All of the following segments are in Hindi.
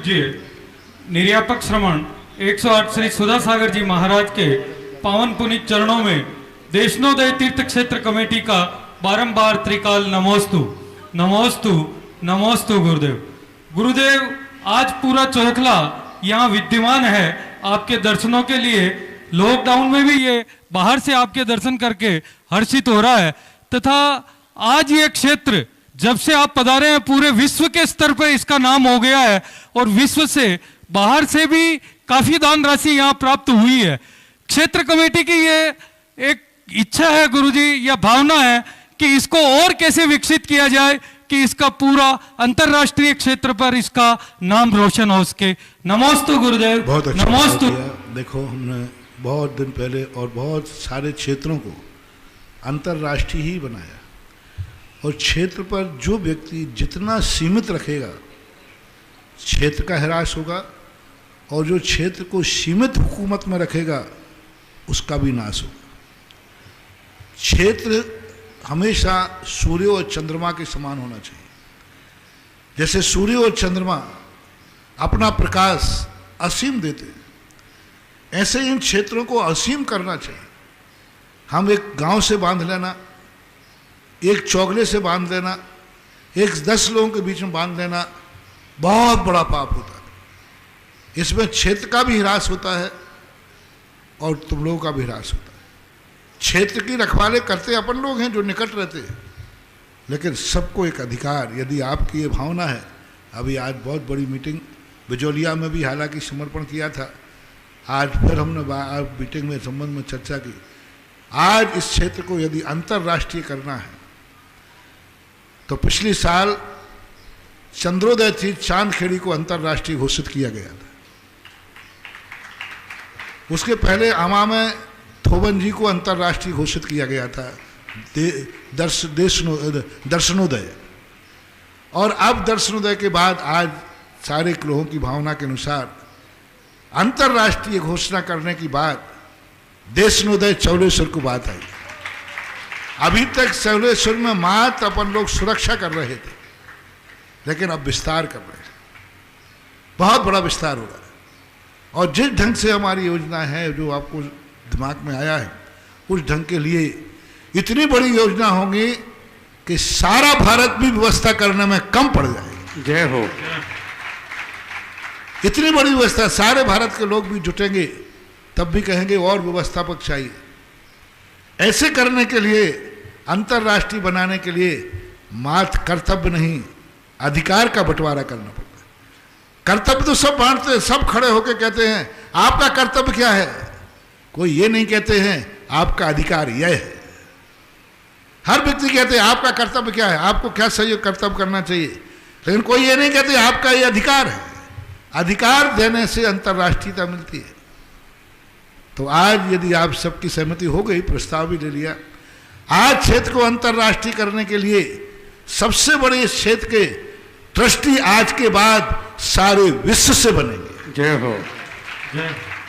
पूज्य निर्यापक श्रमण 108 श्री सुधा सागर जी महाराज के पावन पुनीत चरणों में देशनोदय तीर्थ क्षेत्र कमेटी का बारंबार त्रिकाल नमोस्तु नमोस्तु नमोस्तु गुरुदेव। गुरुदेव, आज पूरा चौखला यहाँ विद्यमान है आपके दर्शनों के लिए। लॉकडाउन में भी ये बाहर से आपके दर्शन करके हर्षित हो रहा है, तथा आज ये क्षेत्र जब से आप पधारे हैं पूरे विश्व के स्तर पर इसका नाम हो गया है और विश्व से बाहर से भी काफी दान राशि यहाँ प्राप्त हुई है। क्षेत्र कमेटी की ये एक इच्छा है गुरुजी, या भावना है कि इसको और कैसे विकसित किया जाए कि इसका पूरा अंतरराष्ट्रीय क्षेत्र पर इसका नाम रोशन हो सके। नमोस्तु गुरुदेव। बहुत अच्छा नमोस्तु। देखो, हमने बहुत दिन पहले और बहुत सारे क्षेत्रों को अंतरराष्ट्रीय ही बनाया, और क्षेत्र पर जो व्यक्ति जितना सीमित रखेगा क्षेत्र का ह्रास होगा, और जो क्षेत्र को सीमित हुकूमत में रखेगा उसका भी नाश होगा। क्षेत्र हमेशा सूर्य और चंद्रमा के समान होना चाहिए। जैसे सूर्य और चंद्रमा अपना प्रकाश असीम देते हैं, ऐसे इन क्षेत्रों को असीम करना चाहिए। हम एक गांव से बांध लेना, एक चौगले से बांध लेना, एक 10 लोगों के बीच में बांध लेना बहुत बड़ा पाप होता है। इसमें क्षेत्र का भी ह्रास होता है और तुम लोगों का भी ह्रास होता है। क्षेत्र की रखवाले करते अपन लोग हैं जो निकट रहते हैं, लेकिन सबको एक अधिकार, यदि आपकी ये भावना है। अभी आज बहुत बड़ी मीटिंग बिजौलिया में भी हालांकि समर्पण किया था, आज फिर हमने मीटिंग में संबंध में चर्चा की। आज इस क्षेत्र को यदि अंतर्राष्ट्रीय करना है तो पिछले साल चंद्रोदय थी, चांदखेड़ी को अंतर्राष्ट्रीय घोषित किया गया था। उसके पहले आमा में थोबन जी को अंतर्राष्ट्रीय घोषित किया गया था, दर्शनोदय। और अब दर्शनोदय के बाद आज सारे लोगों की भावना के अनुसार अंतर्राष्ट्रीय घोषणा करने की बात देशनोदय चौलेश्वर को बात आई। अभी तक चौलेश्वर में मात्र अपन लोग सुरक्षा कर रहे थे, लेकिन अब विस्तार कर रहे हैं, बहुत बड़ा विस्तार हो रहा है। और जिस ढंग से हमारी योजना है जो आपको दिमाग में आया है, उस ढंग के लिए इतनी बड़ी योजना होगी कि सारा भारत भी व्यवस्था करने में कम पड़ जाएगी। जय हो। इतनी बड़ी व्यवस्था, सारे भारत के लोग भी जुटेंगे तब भी कहेंगे और व्यवस्थापक चाहिए। ऐसे करने के लिए, अंतर्राष्ट्रीय बनाने के लिए मात्र कर्तव्य नहीं, अधिकार का बंटवारा करना पड़ता है। कर्तव्य तो सब बांटते हैं, सब खड़े होकर कहते हैं आपका कर्तव्य क्या है। कोई ये नहीं कहते हैं आपका अधिकार यह है। हर व्यक्ति कहते हैं आपका कर्तव्य क्या है, आपको क्या सही कर्तव्य करना चाहिए, लेकिन कोई ये नहीं कहते आपका ये अधिकार है। अधिकार देने से अंतर्राष्ट्रीयता मिलती है। तो आज यदि आप सबकी सहमति हो गई, प्रस्ताव भी ले लिया, आज क्षेत्र को अंतर्राष्ट्रीय करने के लिए सबसे बड़े इस क्षेत्र के ट्रस्टी आज के बाद सारे विश्व से बनेंगे। जय हो।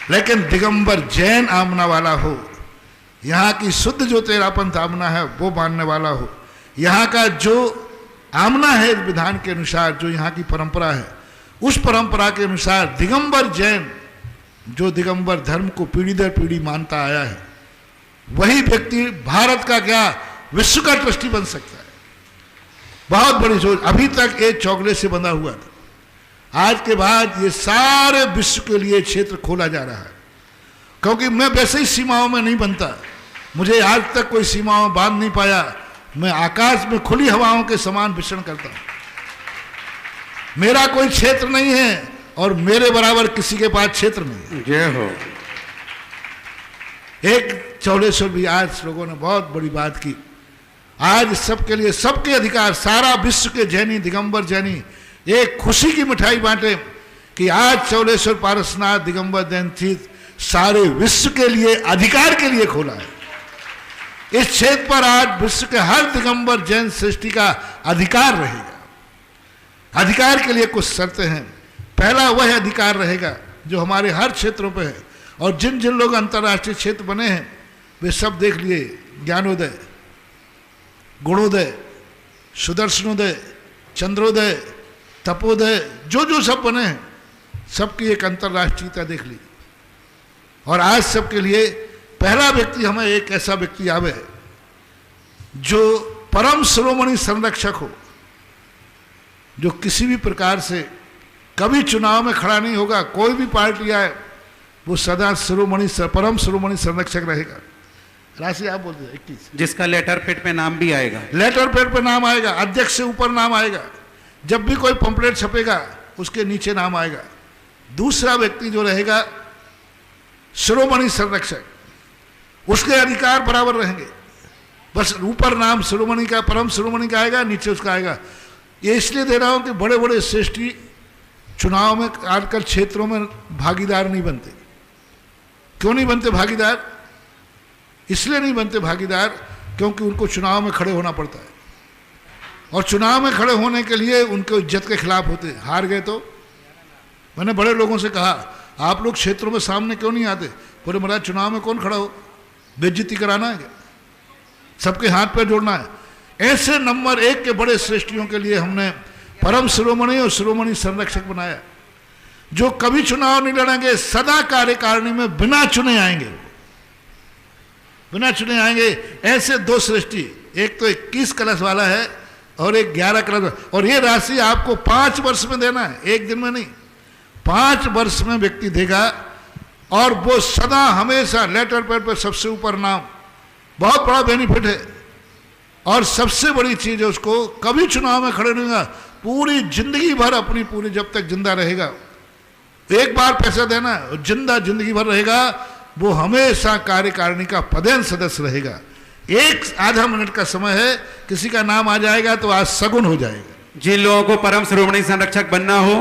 लेकिन दिगंबर जैन आमना वाला हो, यहाँ की शुद्ध जो तेरापंथ आमना है वो मानने वाला हो, यहाँ का जो आमना है विधान के अनुसार, जो यहाँ की परंपरा है उस परंपरा के अनुसार दिगंबर जैन, जो दिगंबर धर्म को पीढ़ी दर पीढ़ी मानता आया है, वही व्यक्ति भारत का क्या विश्व का ट्रस्टी बन सकता है। बहुत बड़ी सोच। अभी तक एक चौगले से बंधा हुआ था, आज के बाद ये सारे विश्व के लिए क्षेत्र खोला जा रहा है। क्योंकि मैं वैसे ही सीमाओं में नहीं बनता, मुझे आज तक कोई सीमाओं में बांध नहीं पाया। मैं आकाश में खुली हवाओं के समान विचरण करता हूं। मेरा कोई क्षेत्र नहीं है और मेरे बराबर किसी के पास क्षेत्र नहीं। जय हो। एक चौलेश्वर भी आज लोगों ने बहुत बड़ी बात की। आज सबके लिए सबके अधिकार, सारा विश्व के जैनी, दिगंबर जैनी एक खुशी की मिठाई बांटे कि आज चौलेश्वर पारसनाथ दिगंबर जैन तीर्थ सारे विश्व के लिए अधिकार के लिए खोला है। इस क्षेत्र पर आज विश्व के हर दिगंबर जैन सृष्टि का अधिकार रहेगा। अधिकार के लिए कुछ शर्तें हैं। पहला वह अधिकार रहेगा जो हमारे हर क्षेत्रों पे है, और जिन जिन लोग अंतर्राष्ट्रीय क्षेत्र बने हैं वे सब देख लिए, ज्ञानोदय, गुणोदय, सुदर्शनोदय, चंद्रोदय, तपोदय, जो जो सब बने हैं सबकी एक अंतर्राष्ट्रीयता देख ली। और आज सबके लिए पहला व्यक्ति हमें एक ऐसा व्यक्ति आवे जो परम शिरोमणि संरक्षक हो, जो किसी भी प्रकार से कभी चुनाव में खड़ा नहीं होगा, कोई भी पार्टी आए वो सदा परम शिरोमणि संरक्षक रहेगा। राशि आप बोलते 21, जिसका लेटर पेड पे नाम भी आएगा। लेटर पेड पे नाम आएगा, अध्यक्ष से ऊपर नाम आएगा, जब भी कोई पंपलेट छपेगा उसके नीचे नाम आएगा। दूसरा व्यक्ति जो रहेगा शिरोमणि संरक्षक, उसके अधिकार बराबर रहेंगे, बस ऊपर नाम शिरोमणि का, परम शिरोमणि का आएगा, नीचे उसका आएगा। ये इसलिए दे रहा हूं कि बड़े बड़े श्रेष्ठी चुनाव में आजकल क्षेत्रों में भागीदार नहीं बनते। क्यों नहीं बनते भागीदार? इसलिए नहीं बनते भागीदार क्योंकि उनको चुनाव में खड़े होना पड़ता है, और चुनाव में खड़े होने के लिए उनको इज्जत के खिलाफ होते हैं। हार गए तो मैंने बड़े लोगों से कहा, आप लोग क्षेत्रों में सामने क्यों नहीं आते? बोले महाराज चुनाव में कौन खड़ा हो, बेइज्जती कराना है क्या, सबके हाथ पे जोड़ना है। ऐसे नंबर 1 के बड़े श्रेष्ठियों के लिए हमने परम शिरोमणि और शिरोमणि संरक्षक बनाया, जो कभी चुनाव नहीं लड़ेंगे, सदा कार्यकारिणी में बिना चुने आएंगे, बिना चुने आएंगे। ऐसे 2 श्रेष्ठी, एक तो 21 कलश वाला है और एक 11 कलश, और ये राशि आपको 5 वर्ष में देना है, एक दिन में नहीं, 5 वर्ष में व्यक्ति देगा। और वो सदा हमेशा लेटर पैड पर सबसे ऊपर नाम, बहुत बड़ा बेनिफिट है। और सबसे बड़ी चीज है, उसको कभी चुनाव में खड़े नहीं होगा, पूरी जिंदगी भर अपनी पूरी, जब तक जिंदा रहेगा, एक बार पैसा देना है, जिंदगी भर रहेगा, वो हमेशा कार्यकारिणी का पदेन सदस्य रहेगा। एक आधा मिनट का समय है, किसी का नाम आ जाएगा तो आज सगुन हो जाएगा। जिन लोगों को परम शिरोमणि संरक्षक बनना हो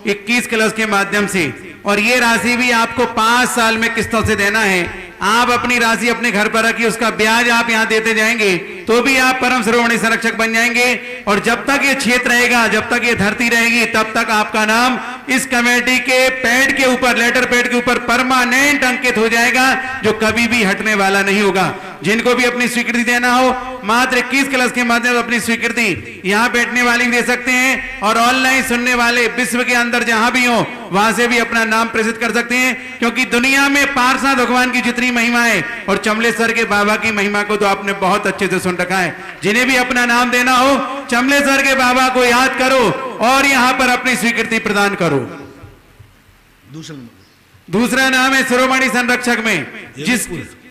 21 कलश के माध्यम से, और ये राशि भी आपको 5 साल में किस्तों से देना है। आप अपनी राशि अपने घर पर रखिए, उसका ब्याज आप यहाँ देते जाएंगे तो भी आप परम शिरोमणि संरक्षक बन जाएंगे। और जब तक ये क्षेत्र रहेगा, जब तक ये धरती रहेगी, तब तक आपका नाम इस कमेटी के पैड के ऊपर, लेटर पैड के ऊपर परमानेंट अंकित हो जाएगा, जो कभी भी हटने वाला नहीं होगा। जिनको भी अपनी स्वीकृति देना हो, मात्र 21 कलश के माध्यम से अपनी स्वीकृति यहाँ बैठने वाले भी दे सकते हैं, और ऑनलाइन सुनने वाले विश्व के अंदर जहां भी हो वहां से भी अपना नाम प्रेषित कर सकते हैं। क्योंकि दुनिया में पार्षद भगवान की जितनी महिमा है, और चमलेश्वर के बाबा की महिमा को तो आपने बहुत अच्छे से सुन रखा है। जिन्हें भी अपना नाम देना हो, चमलेश्वर के बाबा को याद करो और यहाँ पर अपनी स्वीकृति प्रदान करो। दूसरा नाम है शिरोमणि संरक्षक में, जिस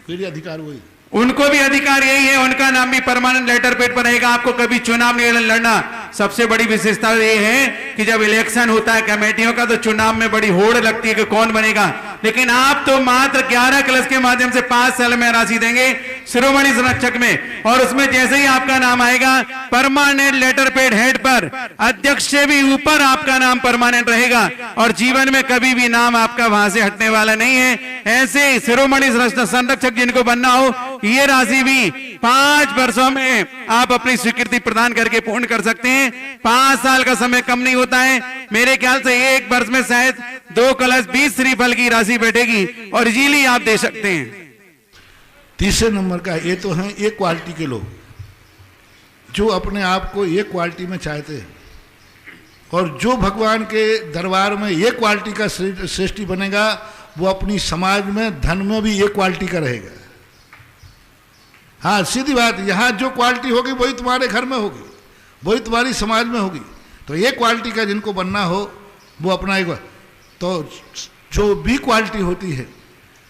अधिकार वही, उनको भी अधिकार यही है, उनका नाम भी परमानेंट लेटर पेड पर रहेगा। आपको कभी चुनाव नहीं लड़ना। सबसे बड़ी विशेषता ये है कि जब इलेक्शन होता है कमेटियों का, तो चुनाव में बड़ी होड़ लगती है कि कौन बनेगा, लेकिन आप तो मात्र 11 कलश के माध्यम से 5 साल में राशि देंगे शिरोमणि संरक्षक में, और उसमें जैसे ही आपका नाम आएगा, परमानेंट लेटर पेड हेड पर, अध्यक्ष से भी ऊपर आपका नाम परमानेंट रहेगा, और जीवन में कभी भी नाम आपका वहां से हटने वाला नहीं है। ऐसे शिरोमणि संरक्षक जिनको बनना हो, ये राशि भी 5 वर्षों में आप अपनी स्वीकृति प्रदान करके पूर्ण कर सकते हैं। 5 साल का समय कम नहीं होता है। मेरे ख्याल से 1 वर्ष में शायद 2 कलश 20 श्रीफल की राशि बैठेगी, और इजीली आप दे सकते हैं। तीसरे नंबर का ये तो हैं एक क्वालिटी के लोग, जो अपने आप को एक क्वालिटी में चाहते हैं, और जो भगवान के दरबार में ये क्वालिटी का श्रेष्ठी बनेगा, वो अपनी समाज में धन में भी ये क्वालिटी का रहेगा। हाँ, सीधी बात, यहाँ जो क्वालिटी होगी वही तुम्हारे घर में होगी, वही तुम्हारी समाज में होगी। तो ये क्वालिटी का जिनको बनना हो, वो अपना एक, तो जो भी क्वालिटी होती है,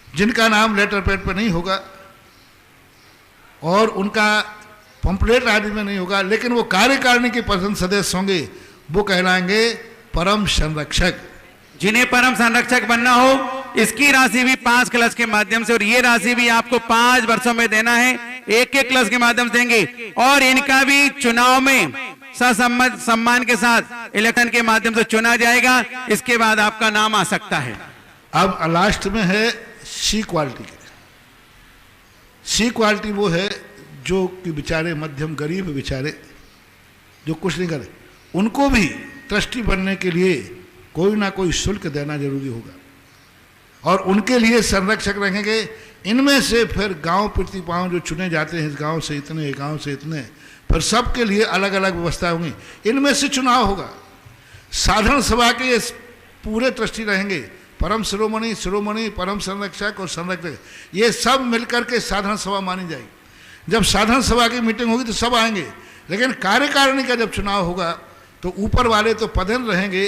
जिनका नाम लेटर पैड पर नहीं होगा और उनका पंपलेट आदि में नहीं होगा, लेकिन वो कार्यकारिणी के पसंद सदस्य होंगे, वो कहलाएंगे परम संरक्षक। जिन्हें परम संरक्षक बनना हो, इसकी राशि भी 5 कलश के माध्यम से, और ये राशि भी आपको 5 वर्षों में देना है, 1-1 कलश के माध्यम से देंगे। और इनका भी चुनाव में सम्मान के साथ इलेक्शन के माध्यम से चुना जाएगा। इसके बाद आपका नाम आ सकता है। अब लास्ट में है सी क्वालिटी के। सी क्वालिटी वो है जो कि बेचारे मध्यम गरीब बेचारे, जो कुछ नहीं करे, उनको भी ट्रस्टी बनने के लिए कोई ना कोई शुल्क देना जरूरी होगा, और उनके लिए संरक्षक रहेंगे। इनमें से फिर गांव प्रति पांव जो चुने जाते हैं, इस गांव से इतने, गांव से इतने, फिर सबके लिए अलग अलग व्यवस्था होंगी। इनमें से चुनाव होगा। साधारण सभा के पूरे ट्रस्टी रहेंगे, परम शिरोमणि, शिरोमणि, परम संरक्षक और संरक्षक, ये सब मिलकर के साधारण सभा मानी जाएगी। जब साधारण सभा की मीटिंग होगी तो सब आएंगे, लेकिन कार्यकारिणी का जब चुनाव होगा तो ऊपर वाले तो पदन रहेंगे,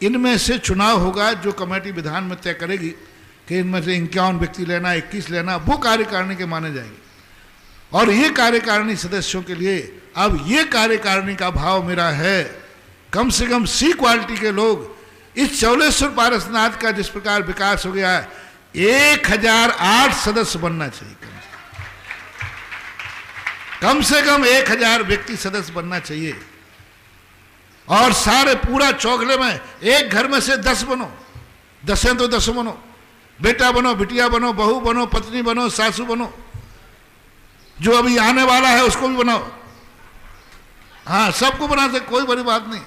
इनमें से चुनाव होगा जो कमेटी विधान में तय करेगी कि इनमें से 51 व्यक्ति लेना, 21 लेना, वो कार्यकारिणी के माने जाएंगे। और ये कार्यकारिणी सदस्यों के लिए अब ये कार्यकारिणी का भाव मेरा है, कम से कम सी क्वालिटी के लोग, इस चौलेश्वर पारसनाथ का जिस प्रकार विकास हो गया है, 1008 सदस्य बनना चाहिए, कम से कम 1000 व्यक्ति सदस्य बनना चाहिए। और सारे पूरा चौगले में एक घर में से 10 बनो, 10 हैं तो 10 बनो, बेटा बनो, बिटिया बनो, बहू बनो, पत्नी बनो, सासू बनो, जो अभी आने वाला है उसको भी बनाओ। हाँ, सबको बना सकते, कोई बड़ी बात नहीं।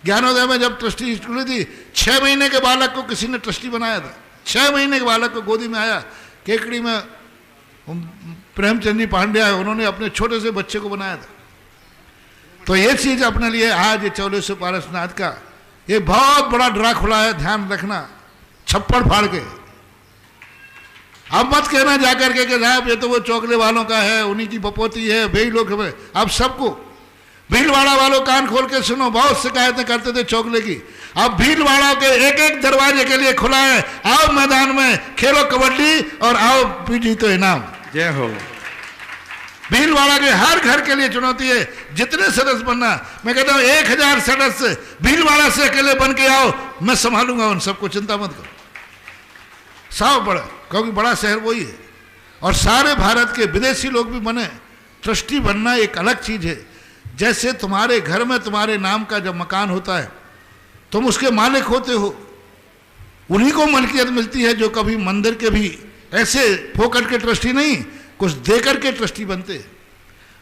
ज्ञानोदय में जब ट्रस्टी खुली थी, 6 महीने के बालक को किसी ने ट्रस्टी बनाया था, 6 महीने के बालक को गोदी में आया, केकड़ी में प्रेमचंद जी पांड्या है, उन्होंने अपने छोटे से बच्चे को बनाया था। तो ये चीज अपने लिए आज ये चौलेश्वर पारसनाथ का ये बहुत बड़ा ड्रा खुला है, ध्यान रखना, छप्पड़ फाड़ के। अब मत कहना जाकर के साहब ये तो वो चौकले वालों का है, उन्हीं की बपोती है, वही लोग हमें। अब सबको, भीलवाड़ा वालों कान खोल के सुनो, बहुत शिकायतें करते थे चौकले की, अब भीलवाड़ा के एक एक दरवाजे के लिए खुला है, आओ मैदान में खेलो कबड्डी और आओ पीटी तो इनाम। जय हो। भीलवाड़ा के हर घर के लिए चुनौती है, जितने सदस्य बनना, मैं कहता हूं 1000 सदस्य भीलवाड़ा से अकेले बन के आओ, मैं संभालूंगा उन सबको, चिंता मत करो। साफ बड़ा, क्योंकि बड़ा शहर वही है। और सारे भारत के विदेशी लोग भी बने, ट्रस्टी बनना एक अलग चीज है। जैसे तुम्हारे घर में तुम्हारे नाम का जब मकान होता है, तुम उसके मालिक होते हो, उन्हीं को मलकियत मिलती है जो कभी मंदिर के भी ऐसे फोकट के ट्रस्टी नहीं, कुछ देकर के ट्रस्टी बनते हैं।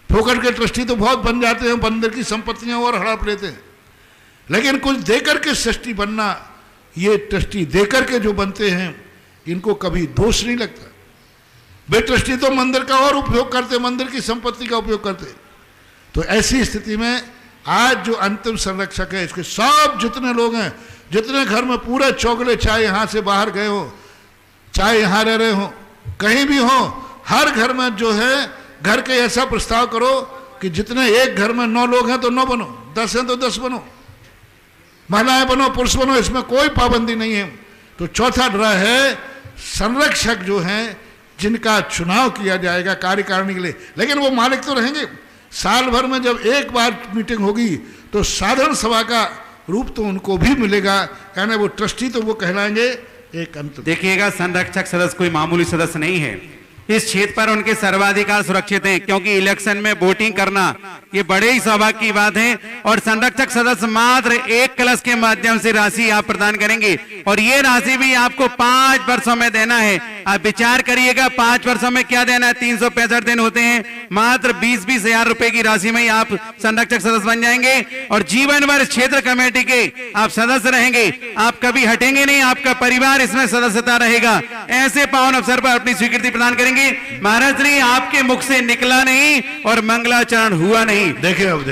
फोकट के ट्रस्टी तो बहुत बन जाते हैं, मंदिर की संपत्तियां और हड़प लेते हैं, लेकिन कुछ देकर के ट्रस्टी बनना, ये ट्रस्टी देकर के जो बनते हैं इनको कभी दोष नहीं लगता। वे ट्रस्टी तो मंदिर का और उपयोग करते, मंदिर की संपत्ति का उपयोग करते। तो ऐसी स्थिति में आज जो अंतिम संरक्षक है, इसके सब जितने लोग हैं, जितने घर में पूरे चौगले, चाहे यहाँ से बाहर गए हो, चाहे यहाँ रह रहे हो, कहीं भी हो, हर घर में जो है घर के ऐसा प्रस्ताव करो कि जितने एक घर में 9 लोग हैं तो 9 बनो, 10 हैं तो 10 बनो, महिलाएं बनो, पुरुष बनो, इसमें कोई पाबंदी नहीं है। तो चौथा ड्रा है संरक्षक जो हैं जिनका चुनाव किया जाएगा कार्यकारिणी के लिए, लेकिन वो मालिक तो रहेंगे। साल भर में जब एक बार मीटिंग होगी तो साधारण सभा का रूप तो उनको भी मिलेगा, यानी वो ट्रस्टी तो वो कहलाएंगे एक अंत। देखिएगा, संरक्षक सदस्य कोई मामूली सदस्य नहीं है। इस क्षेत्र पर उनके सर्वाधिकार सुरक्षित हैं, क्योंकि इलेक्शन में वोटिंग करना ये बड़े ही सौभाग्य की बात है। और संरक्षक सदस्य मात्र 1 कलश के माध्यम से राशि आप प्रदान करेंगे, और ये राशि भी आपको 5 वर्षों में देना है। आप विचार करिएगा, 5 वर्षों में क्या देना है, 365 दिन होते हैं, मात्र 20-20 हजार रुपए की राशि में ही आप संरक्षक सदस्य बन जाएंगे, और जीवन भर क्षेत्र कमेटी के आप सदस्य रहेंगे, आप कभी हटेंगे नहीं, आपका परिवार इसमें सदस्यता रहेगा। ऐसे पावन अवसर पर अपनी स्वीकृति प्रदान करेंगे। महाराज जी, आपके मुख से निकला नहीं और मंगलाचरण हुआ नहीं। देखिए, अब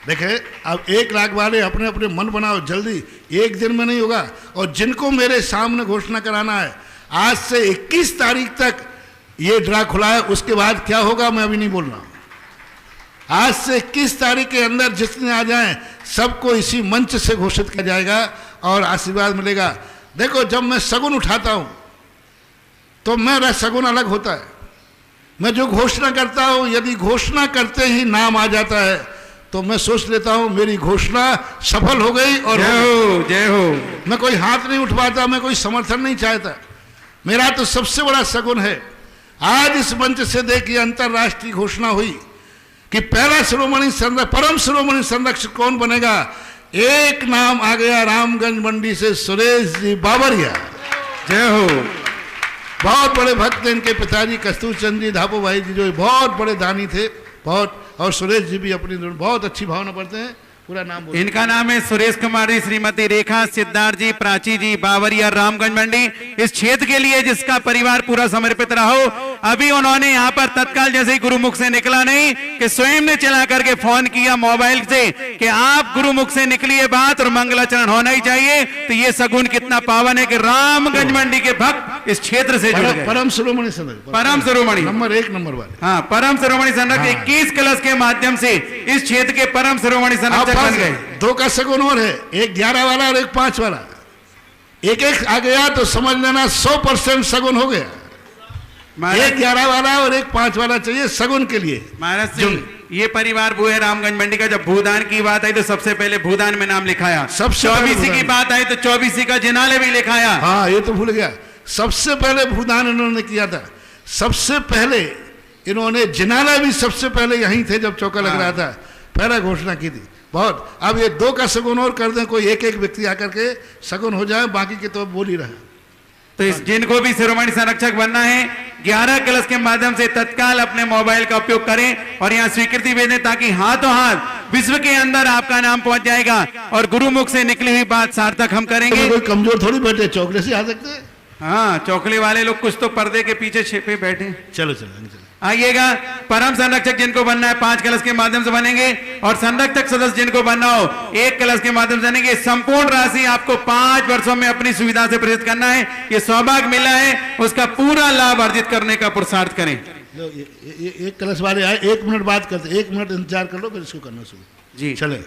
देखिए, अब 1 लाख वाले अपने अपने मन बनाओ, जल्दी, एक दिन में नहीं होगा। और जिनको मेरे सामने घोषणा कराना है, आज से 21 तारीख तक ये ड्रा खुला है, उसके बाद क्या होगा मैं अभी नहीं बोल रहा। आज से 21 तारीख के अंदर जितने आ जाएं सबको इसी मंच से घोषित किया जाएगा और आशीर्वाद मिलेगा। देखो, जब मैं सगुन उठाता हूं तो मेरा सगुन अलग होता है। मैं जो घोषणा करता हूं, यदि घोषणा करते ही नाम आ जाता है तो मैं सोच लेता हूं मेरी घोषणा सफल हो गई। और जय हो। मैं कोई हाथ नहीं उठवाता, मैं कोई समर्थन नहीं चाहता। मेरा तो सबसे बड़ा सगुन है, आज इस मंच से देखिए अंतरराष्ट्रीय घोषणा हुई कि पहला शिरोमणि परम शिरोमणि संरक्षक कौन बनेगा। एक नाम आ गया, रामगंज मंडी से सुरेश जी बाबरिया। जय हो। बहुत बड़े भक्त हैं इनके पिताजी कस्तूर चंद जी धापो भाई जी, जो बहुत बड़े दानी थे, बहुत। और सुरेश जी भी अपनी बहुत अच्छी भावना पढ़ते हैं पूरा नाम बोलो। इनका नाम है सुरेश कुमार जी, श्रीमती रेखा, सिद्धार्थ जी, प्राची जी, बावरिया, रामगंज मंडी। इस क्षेत्र के लिए जिसका परिवार पूरा समर्पित रहा हो, अभी उन्होंने यहाँ पर तत्काल जैसे ही गुरुमुख से निकला नहीं कि स्वयं ने चला करके फोन किया मोबाइल से कि आप गुरुमुख से निकलिए बात और मंगलाचरण होना ही चाहिए। तो ये सगुन कितना पावन है कि रामगंज मंडी के भक्त इस क्षेत्र से जुड़ गए। परम शिरोमणि संरक्षक, परम शिरोमणि नंबर 1 नंबर वाले। हाँ, परम शिरोमणि संरक्षक 21 कलश के माध्यम से इस क्षेत्र के परम शिरोमणि संरक्षक बन गए। 2 का सगुन और है, एक 11 वाला और एक 5 वाला। एक आ गया तो समझ लेना 100% सगुन हो गया। एक 11 वाला और एक 5 वाला चाहिए सगुन के लिए। महाराज जी, ये परिवार वो है रामगंज मंडी का। जब भूदान की बात आई तो सबसे पहले भूदान में नाम लिखाया। सबसे 24 की बात आई तो 24 का जिनाले भी लिखाया। हाँ, ये तो भूल गया। सबसे पहले भूदान इन्होंने किया था, सबसे पहले इन्होंने जिनाला भी सबसे पहले यहीं थे जब चौका लग रहा था, पहला घोषणा की थी। बहुत। अब ये 2 का सगुन और कर दें, कोई एक व्यक्ति आकर के सगुन हो जाए, बाकी के तो बोल ही रहा। तो इस जिनको भी शिरोमणि संरक्षक बनना है 11 कलश के माध्यम से तत्काल अपने मोबाइल का उपयोग करें और यहाँ स्वीकृति भेजें, ताकि हाथों हाथ विश्व के अंदर आपका नाम पहुंच जाएगा और गुरुमुख से निकली हुई बात सार्थक हम करेंगे। कोई कमजोर थोड़ी बैठे, चौकले से आ सकते हैं। हाँ, चौकले वाले लोग कुछ तो पर्दे के पीछे छिपे बैठे। चलो चलो आइएगा। परम संरक्षक जिनको बनना है 5 कलश के माध्यम से बनेंगे और संरक्षक सदस्य जिनको बनना हो 1 कलश के माध्यम से बनेंगे। संपूर्ण राशि आपको 5 वर्षों में अपनी सुविधा से प्रेषित करना है। ये सौभाग्य मिला है, उसका पूरा लाभ अर्जित करने का पुरुषार्थ करें। ये 1 कलश वाले आए, 1 मिनट बात करते, 1 मिनट इंतजार कर लो, फिर इसको करना शुरू। जी चले।